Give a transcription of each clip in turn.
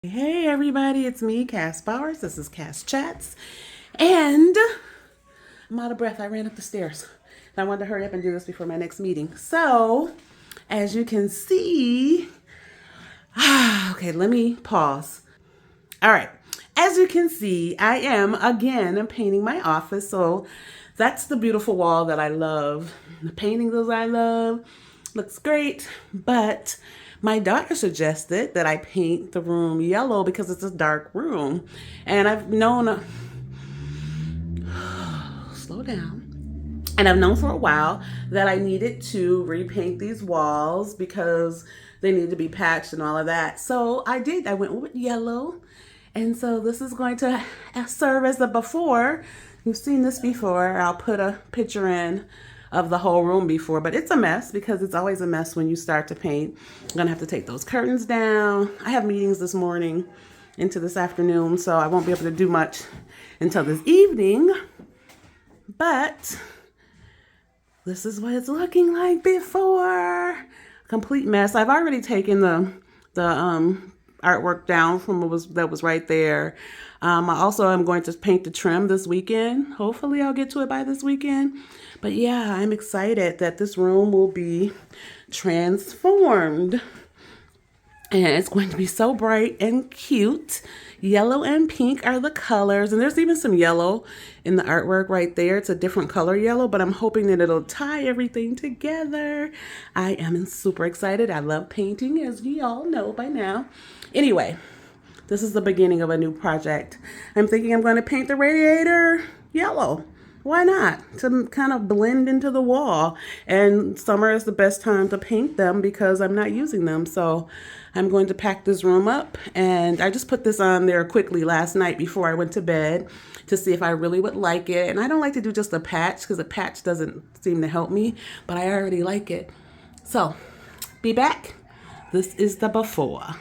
Hey everybody, it's me, Cass Bowers. This is Cass Chats. And I'm out of breath. I ran up the stairs. I wanted to hurry up and do this before my next meeting. So, as you can see, okay, let me pause. All right. As you can see, I am again painting my office. So that's the beautiful wall that I love. The painting those I love. Looks great, but my daughter suggested that I paint the room yellow because it's a dark room. And I've known, slow down. And I've known for a while that I needed to repaint these walls because they need to be patched and all of that. So I did. I went with yellow. And so this is going to serve as the before. You've seen this before. I'll put a picture in of the whole room before, but it's a mess because it's always a mess when you start to paint. I'm gonna have to take those curtains down. I have meetings this morning into this afternoon, so I won't be able to do much until this evening, but this is what it's looking like before. Complete mess. I've already taken the artwork down from that was right there. I also am going to paint the trim this weekend. Hopefully I'll get to it by this weekend. But yeah, I'm excited that this room will be transformed. And it's going to be so bright and cute. Yellow and pink are the colors. And there's even some yellow in the artwork right there. It's a different color yellow, but I'm hoping that it'll tie everything together. I am super excited. I love painting, as you all know by now. Anyway, this is the beginning of a new project. I'm thinking I'm going to paint the radiator yellow. Why not? To kind of blend into the wall. And summer is the best time to paint them because I'm not using them. So I'm going to pack this room up. And I just put this on there quickly last night before I went to bed to see if I really would like it. And I don't like to do just a patch because a patch doesn't seem to help me. But I already like it. So be back. This is the before.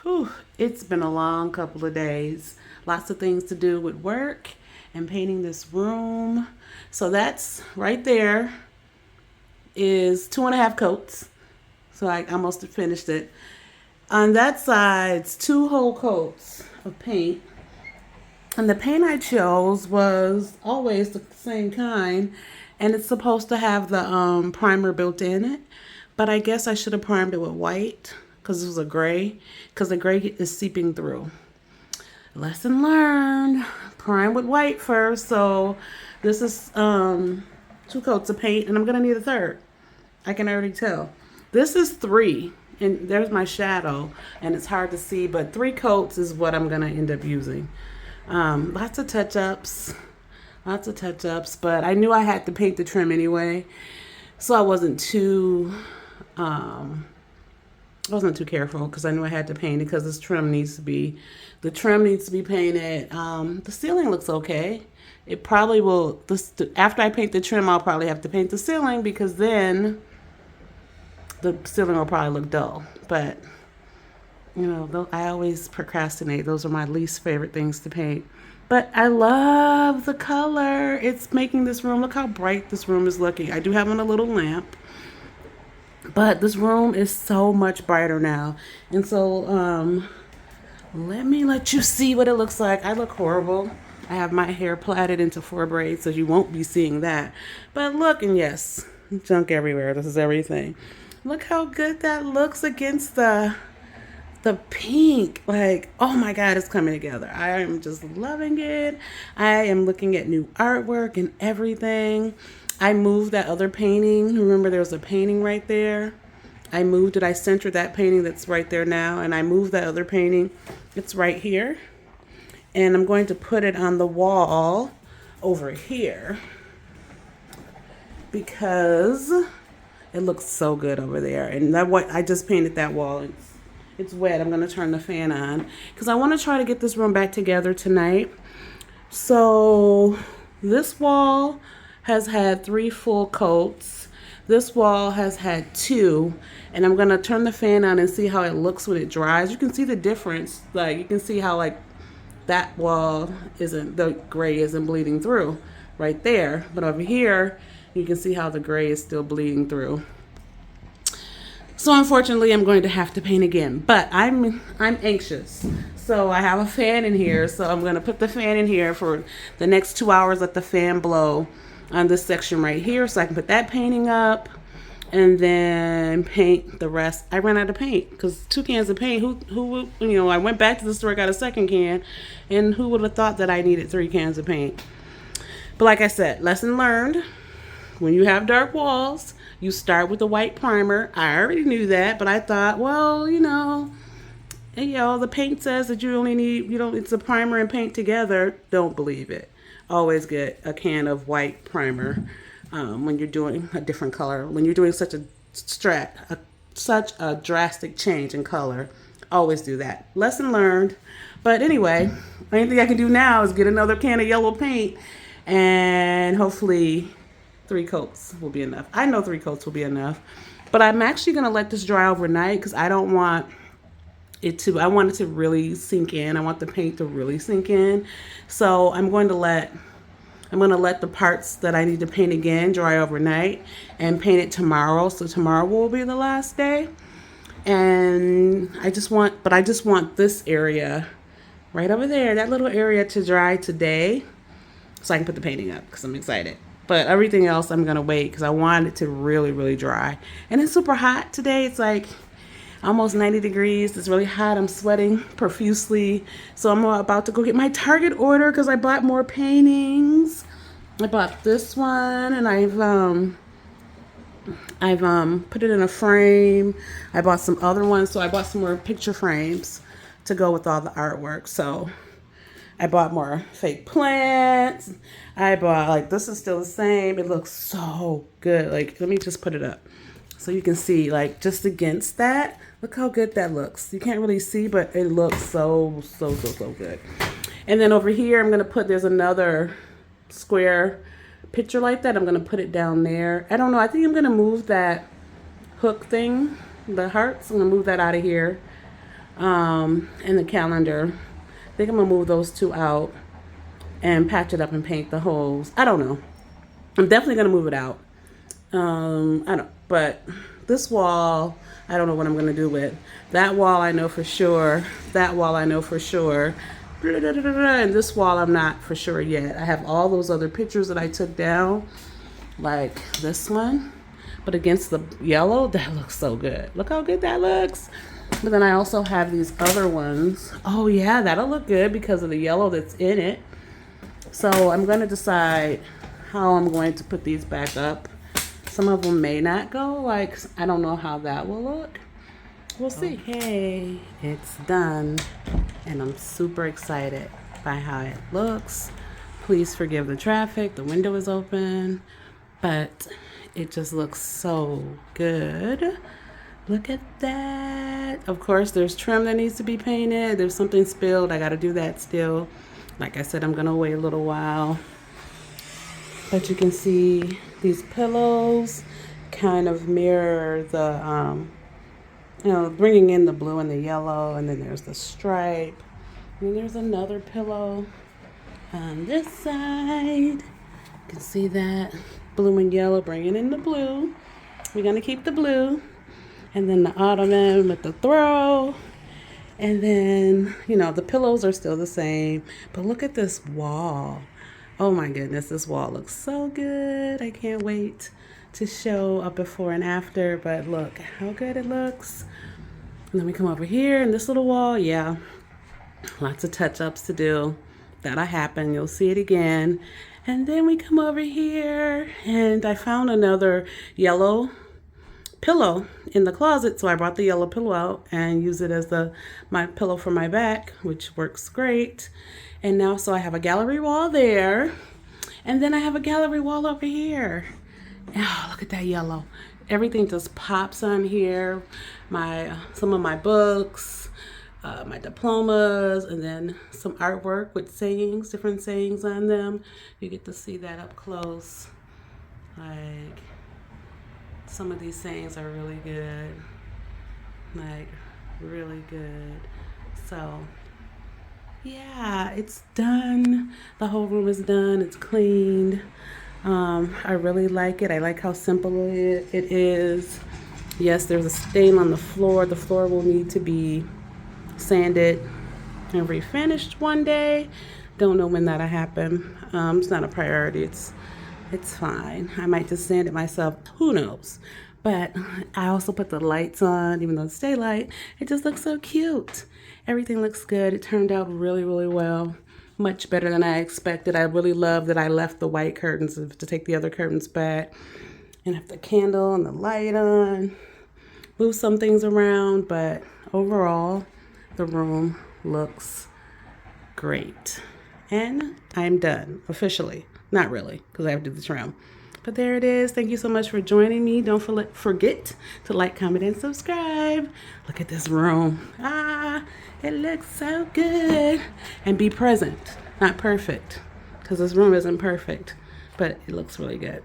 Whew, it's been a long couple of days. Lots of things to do with work and painting this room. So that's right there is 2.5 coats. So I almost finished it. On that side, it's 2 whole coats of paint. And the paint I chose was always the same kind. And it's supposed to have the primer built in it. But I guess I should have primed it with white because it was a gray, because the gray is seeping through. Lesson learned. Prime with white first. So this is 2 coats of paint, and I'm going to need a third. I can already tell. This is 3, and there's my shadow, and it's hard to see, but 3 coats is what I'm going to end up using. Lots of touch-ups. But I knew I had to paint the trim anyway, so I wasn't too careful because I knew I had to paint it because the trim needs to be painted. The ceiling looks okay. It probably will, after I paint the trim, I'll probably have to paint the ceiling because then the ceiling will probably look dull. But, you know, I always procrastinate. Those are my least favorite things to paint. But I love the color. It's making this room, look how bright this room is looking. I do have on a little lamp. But this room is so much brighter now. And so let me let you see what it looks like. I look horrible. I have my hair plaited into 4 braids, so you won't be seeing that. But look, and yes, junk everywhere. This is everything. Look how good that looks against the pink. Like, oh my God, it's coming together. I am just loving it. I am looking at new artwork and everything. I moved that other painting. Remember, there was a painting right there. I moved it. I centered that painting that's right there now. And I moved that other painting. It's right here. And I'm going to put it on the wall over here because it looks so good over there. And that what I just painted that wall. It's wet. I'm going to turn the fan on because I want to try to get this room back together tonight. So this wall has had 3 full coats. This wall has had 2, and I'm gonna turn the fan on and see how it looks when it dries. You can see the difference. Like, you can see how like that wall the gray isn't bleeding through right there. But over here, you can see how the gray is still bleeding through. So unfortunately, I'm going to have to paint again, but I'm anxious. So I have a fan in here, so I'm going to put the fan in here for the next 2 hours. Let the fan blow on this section right here, so I can put that painting up and then paint the rest. I ran out of paint because 2 cans of paint. Who you know? I went back to the store, got a second can, and who would have thought that I needed 3 cans of paint? But like I said, lesson learned. When you have dark walls, you start with a white primer. I already knew that, but I thought, well, the paint says that you only need, it's a primer and paint together. Don't believe it. Always get a can of white primer when you're doing a different color. When you're doing such a drastic change in color, always do that. Lesson learned. But anyway, the only thing I can do now is get another can of yellow paint, and hopefully 3 coats will be enough. I know 3 coats will be enough, but I'm actually going to let this dry overnight because I don't want I want it to really sink in. I want the paint to really sink in. So I'm going to let the parts that I need to paint again dry overnight and paint it tomorrow. So tomorrow will be the last day. And I just want this area right over there, that little area, to dry today so I can put the painting up because I'm excited. But everything else I'm going to wait because I want it to really, really dry. And it's super hot today. It's like almost 90 degrees. It's really hot. I'm sweating profusely. So I'm about to go get my Target order because I bought more paintings. I bought this one, and I've put it in a frame. I bought some other ones. So I bought some more picture frames to go with all the artwork. So I bought more fake plants. I bought, this is still the same. It looks so good. Let me just put it up so you can see, just against that. Look how good that looks. You can't really see, but it looks so good. And then over here, I'm going to put, there's another square picture like that. I'm going to put it down there. I don't know. I think I'm going to move that hook thing, the hearts. I'm going to move that out of here. And the calendar. I think I'm going to move those 2 out and patch it up and paint the holes. I don't know. I'm definitely going to move it out. But this wall, I don't know what I'm going to do with. That wall I know for sure. That wall I know for sure. And this wall I'm not for sure yet. I have all those other pictures that I took down, like this one. But against the yellow, that looks so good. Look how good that looks. But then I also have these other ones. Oh yeah, that'll look good because of the yellow that's in it. So I'm going to decide how I'm going to put these back up. Some of them may not go. I don't know how that will look. We'll see. Okay, it's done. And I'm super excited by how it looks. Please forgive the traffic. The window is open. But it just looks so good. Look at that. Of course, there's trim that needs to be painted. There's something spilled. I got to do that still. Like I said, I'm going to wait a little while. But you can see these pillows kind of mirror the, bringing in the blue and the yellow. And then there's the stripe. And there's another pillow on this side. You can see that blue and yellow bringing in the blue. We're going to keep the blue. And then the ottoman with the throw. And then, the pillows are still the same. But look at this wall. Oh my goodness, this wall looks so good. I can't wait to show a before and after. But look how good it looks. And then we come over here and this little wall. Yeah, lots of touch-ups to do. That'll happen. You'll see it again. And then we come over here. And I found another yellow pillow in the closet, so I brought the yellow pillow out and use it as my pillow for my back, which works great. And now, so I have a gallery wall there, and then I have a gallery wall over here. Oh, look at that yellow. Everything just pops on here. Some of my books, my diplomas, and then some artwork with sayings, different sayings on them. You get to see that up close. Some of these sayings are really good, really good. So yeah, it's done. The whole room is done. It's cleaned. I really like it. I like how simple it is. Yes, there's a stain on the floor. The floor will need to be sanded and refinished one day. Don't know when that'll happen. It's not a priority. It's fine. I might just sand it myself. Who knows? But I also put the lights on, even though it's daylight. It just looks so cute. Everything looks good. It turned out really, really well. Much better than I expected. I really love that I left the white curtains to take the other curtains back. And have the candle and the light on. Move some things around, but overall, the room looks great. And I'm done, officially. Not really, because I have to do the trim. But there it is. Thank you so much for joining me. Don't forget to like, comment, and subscribe. Look at this room. It looks so good. And be present, not perfect, because this room isn't perfect, but it looks really good.